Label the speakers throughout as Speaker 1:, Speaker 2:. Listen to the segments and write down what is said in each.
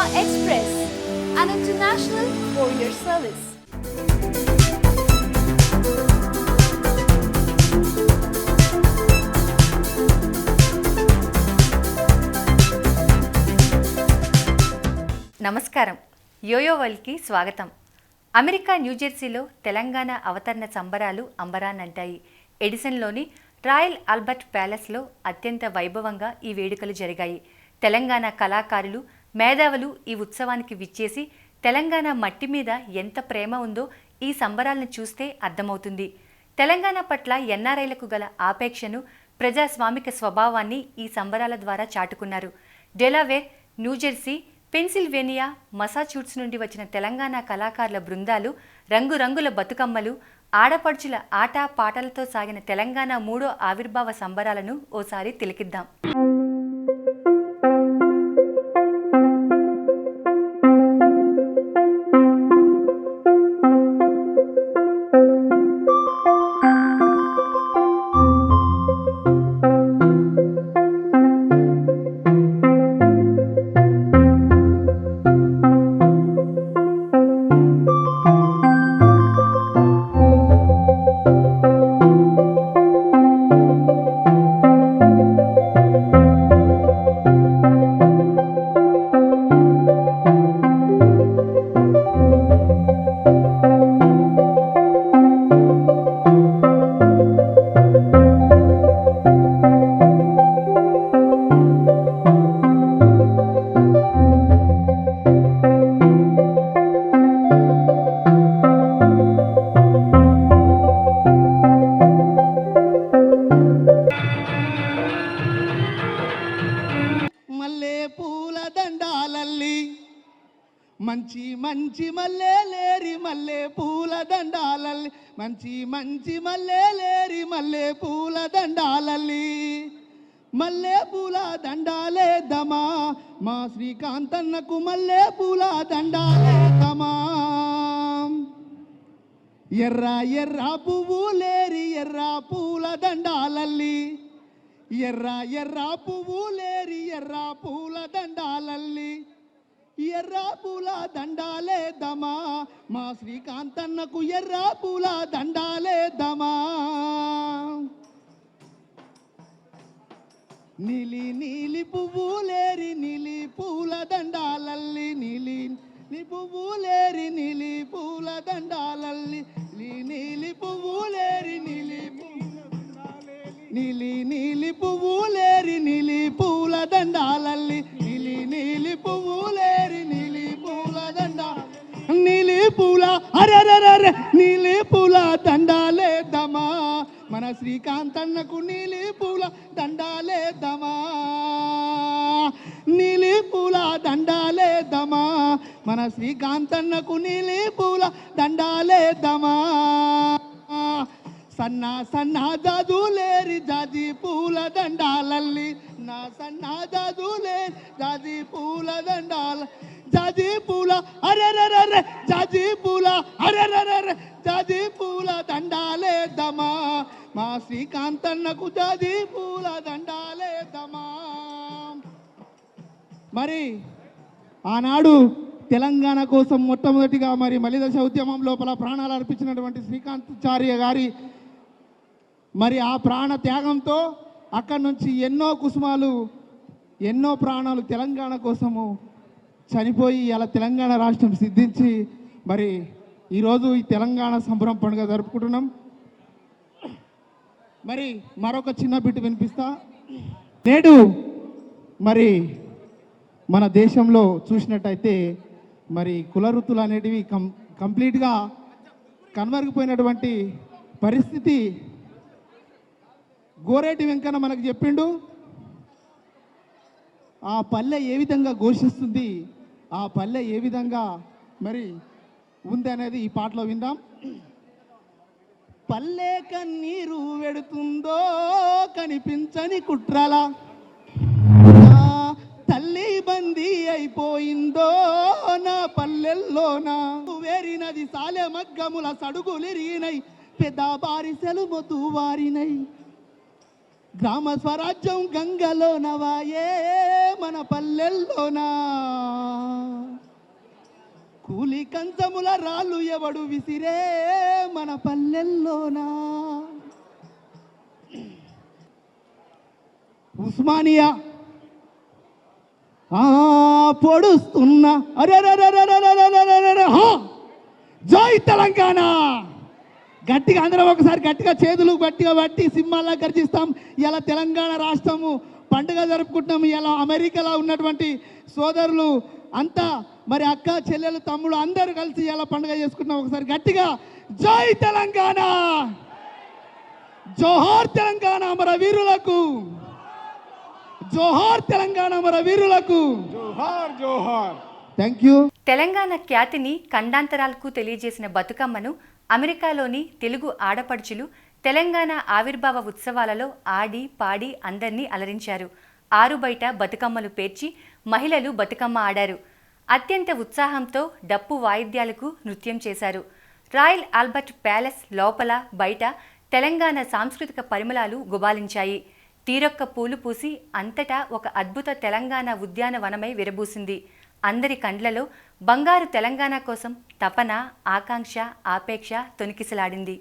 Speaker 1: Express, an international courier service.
Speaker 2: నమస్కారం. Yo-yo వరల్డ్కి స్వాగతం. America న్యూజెర్సీలో Telangana అవతరణ సంబరాలు అంబరాన్నంటాయి. ఎడిసన్లోని రాయల్ ఆల్బర్ట్ ప్యాలెస్లో అత్యంత వైభవంగా ఈ వేడుకలు జరిగాయి. తెలంగాణ కళాకారులు, మేధావులు ఈ ఉత్సవానికి విచ్చేసి తెలంగాణ మట్టి మీద ఎంత ప్రేమ ఉందో ఈ సంబరాలను చూస్తే అర్థమవుతుంది. తెలంగాణ పట్ల ఎన్ఆర్ఐలకు గల ఆపేక్షను, ప్రజాస్వామిక స్వభావాన్ని ఈ సంబరాల ద్వారా చాటుకున్నారు. డెలావేర్, న్యూజెర్సీ, పెన్సిల్వేనియా, మసాచ్యూట్స్ నుండి వచ్చిన తెలంగాణ కళాకారుల బృందాలు రంగురంగుల బతుకమ్మలు, ఆడపడుచుల ఆట పాటలతో సాగిన తెలంగాణ 3వ ఆవిర్భావ సంబరాలను ఓసారి తిలకిద్దాం.
Speaker 3: మంచి మంచి మల్లెలేరి మల్లె పూల దండాలల్లి, మంచి మంచి మల్లెలేరి మల్లె పూల దండాలల్లి, మల్లె పూల దండాలేద్దామా మా శ్రీకాంతన్నకు, మల్లె పూల దండాలేద్దామా. ఎర్ర ఎర్ర పువ్వులేరి ఎర్ర పూల దండాలల్లి, ఎర్ర ఎర్ర పువ్వులేరి ఎర్ర పూల దండాలల్లి, ఎర్ర పూల దండాలేద్దామా మా శ్రీకాంతన్నకు, ఎర్ర పూల దండాలేద్దామా. నీలి నీలి పువ్వులేరి నీలి పూల దండాలల్లి, నీలి పువ్వులేరి నీలి పూల దండాలల్లి, నీలి పువ్వులేరి నీలి నీలి నీలి పువ్వులేరి నీలి పూల దండాలల్లి, నీలి నీలి పువ్వులేరి నీలి పూల దండా, నీలి పూల అరెరెరె నీలి పూల దండాలేద్దామా మన శ్రీకాంతన్నకు, నీలి పూల దండాలేద్దామా, నీలి పూల దండాలేద్దామా మన శ్రీకాంతన్నకు, నీలి పూల దండాలేద్దామా. సన్నా సన్నా జాజులేరి జాజి పూల దండాలల్లి, నా సన్నా జాజులేరి జాజి పూల దండాల, జాజి పూల అరెరెరె జాజి పూల అరెరెరె జాజి పూల దండాలేద్దామా మా శ్రీకాంతన్నకు, జాజి పూల దండాలేద్దామా. మరి ఆనాడు తెలంగాణ కోసం మొట్టమొదటిగా మరి మలిదశ ఉద్యమం లోపల ప్రాణాలు అర్పించినటువంటి శ్రీకాంతాచార్య గారి మరి ఆ ప్రాణ త్యాగంతో అక్కడి నుంచి ఎన్నో కుసుమాలు, ఎన్నో ప్రాణాలు తెలంగాణ కోసము చనిపోయి అలా తెలంగాణ రాష్ట్రం సిద్ధించి మరి ఈరోజు ఈ తెలంగాణ సంబరం పండుగ జరుపుకుంటున్నాం. మరి మరొక చిన్న బిట్ వినిపిస్తా. నేడు మరి మన దేశంలో చూసినట్టయితే మరి కుల వృత్తులు అనేటివి కంప్లీట్గా కనుమరుగిపోయినటువంటి పరిస్థితి గోరేటి వెంకన్న మనకు చెప్పిండు. ఆ పల్లె ఏ విధంగా ఘోషిస్తుంది, ఆ పల్లె ఏ విధంగా మరి ఉంది అనేది ఈ పాటలో విందాం. పల్లె కన్నీరు వెడుతుందో కనిపించని కుట్రల, తల్లి బందీ అయిపోయిందో నా పల్లెల్లోనా, వేరినది సాలె మగ్గముల సడుగులిరిగినై, పెద్ద బారిసెలు మొద్దు వారినై, గ్రామ స్వరాజ్యం గంగలో నవాయే మన పల్లెల్లోనా, కూలి కంచముల రాళ్ళు ఎవడు విసిరే మన పల్లెల్లోనా. ఉస్మానియా పొడుస్తున్నా అరే జై తెలంగాణ. గట్టిగా అందరం ఒకసారి గట్టిగా చేతులు గట్టిగా బట్టి సింహాల్లా గర్జిస్తాం. ఇలా తెలంగాణ రాష్ట్రము పండుగ జరుపుకుంటున్నాము. ఇలా అమెరికాలో ఉన్నటువంటి సోదరులు అంతా మరి అక్క చెల్లెలు తమ్ముడు అందరూ కలిసి ఇలా పండుగ చేసుకుంటున్నాం. ఒకసారి గట్టిగా జై తెలంగాణ, జోహార్ తెలంగాణ అమర వీరులకు, జోహార్ తెలంగాణ అమర వీరులకు, జోహార్ జోహార్. Thank you.
Speaker 2: తెలంగాణ ఖ్యాతిని ఖండాంతరాలకు తెలియజేసిన బతుకమ్మను అమెరికాలోని తెలుగు ఆడపడుచులు తెలంగాణ ఆవిర్భావ ఉత్సవాలలో ఆడి పాడి అందరినీ అలరించారు. ఆరుబయట బతుకమ్మలు పేర్చి మహిళలు బతుకమ్మ ఆడారు. అత్యంత ఉత్సాహంతో డప్పు వాయిద్యాలకు నృత్యం చేశారు. రాయల్ ఆల్బర్ట్ ప్యాలెస్ లోపల బయట తెలంగాణ సాంస్కృతిక పరిమళాలు గుబాలించాయి. తీరొక్క పూలు పూసి అంతటా ఒక అద్భుత తెలంగాణ ఉద్యానవనమై విరబూసింది. అందరి కండ్లలో బంగారు తెలంగాణ కోసం తపన, ఆకాంక్ష, ఆపేక్ష తొణికిసలాడింది.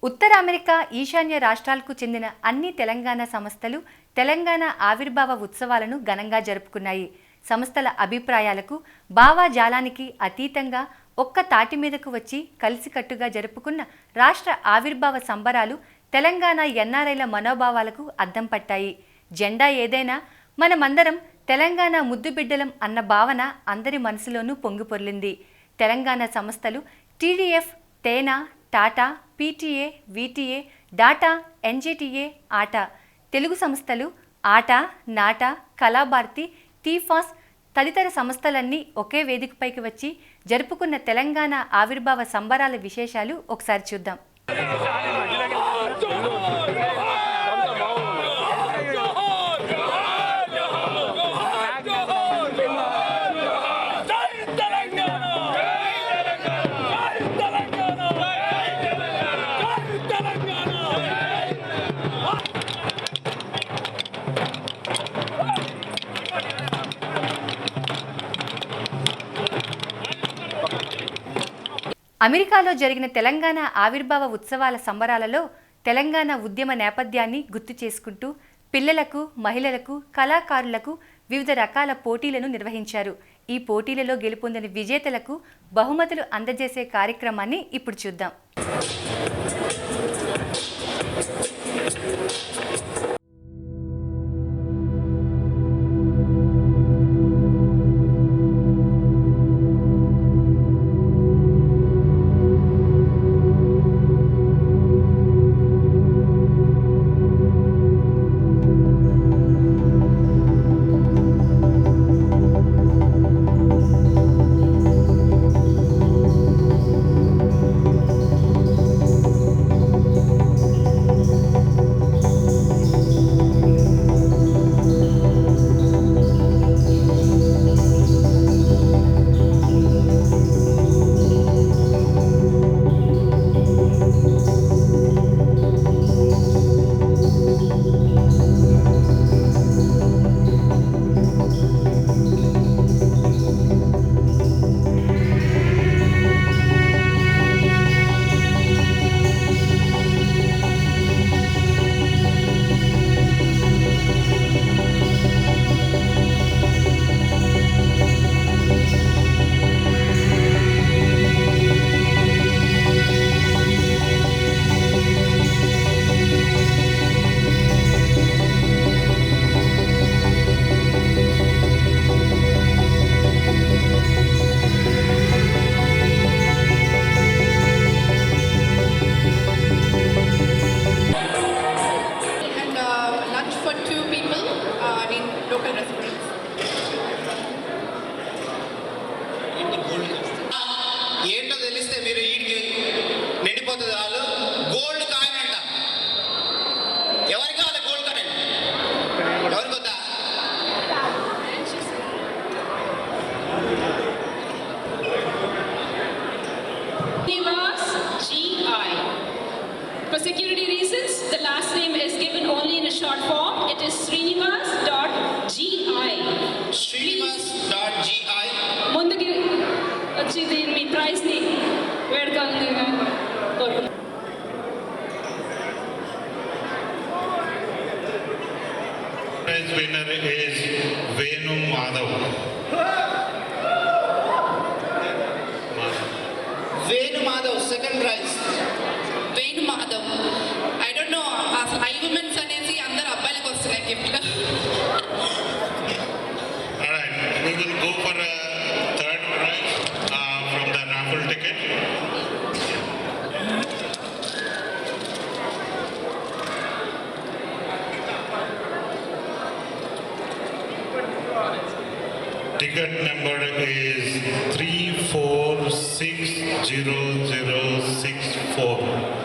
Speaker 2: ఉత్తర అమెరికా ఈశాన్య రాష్ట్రాలకు చెందిన అన్ని తెలంగాణ సంస్థలు తెలంగాణ ఆవిర్భావ ఉత్సవాలను ఘనంగా జరుపుకున్నాయి. సంస్థల అభిప్రాయాలకు, భావజాలానికి అతీతంగా ఒక్క తాటి మీదకు వచ్చి కలిసికట్టుగా జరుపుకున్న రాష్ట్ర ఆవిర్భావ సంబరాలు తెలంగాణ ఎన్ఆర్ఐల మనోభావాలకు అద్దం పట్టాయి. జెండా ఏదైనా మనమందరం తెలంగాణ ముద్దుబిడ్డలం అన్న భావన అందరి మనసులోనూ పొంగిపొర్లింది. తెలంగాణ సంస్థలు TDF, TANA, TATA, PTA, VTA, DATA, NJTA, ATA, Telugu సంస్థలు ఆట, నాట, కళాభారతి, టీఫాస్ తదితర సంస్థలన్నీ ఒకే వేదికపైకి వచ్చి జరుపుకున్న తెలంగాణ ఆవిర్భావ సంబరాల విశేషాలు ఒకసారి చూద్దాం. అమెరికాలో జరిగిన తెలంగాణ ఆవిర్భావ ఉత్సవాల సంబరాలలో తెలంగాణ ఉద్యమ నేపథ్యాన్ని గుర్తు చేసుకుంటూ పిల్లలకు, మహిళలకు, కళాకారులకు వివిధ రకాల పోటీలను నిర్వహించారు. ఈ పోటీలలో గెలుపొందిన విజేతలకు బహుమతులు అందజేసే కార్యక్రమాన్ని ఇప్పుడు చూద్దాం.
Speaker 4: security reasons, the last name is given only in a short form. It is Srinivas.gi.
Speaker 5: Srinivas.gi.
Speaker 4: ముందుకి వచ్చి దీని మీ ప్రైజ్ని వేడుకోవాలని కోరుకుంటున్నాను.
Speaker 5: Prize winner is Venu Madhav.
Speaker 6: Venu Madhav, second prize. Venu Madhav. I don't know, I women's అనేసి అందరు అబ్బాయిలకు వస్తున్నాయి gift.
Speaker 5: Alright, we will go for a third prize from the raffle ticket. Ticket number is 346064.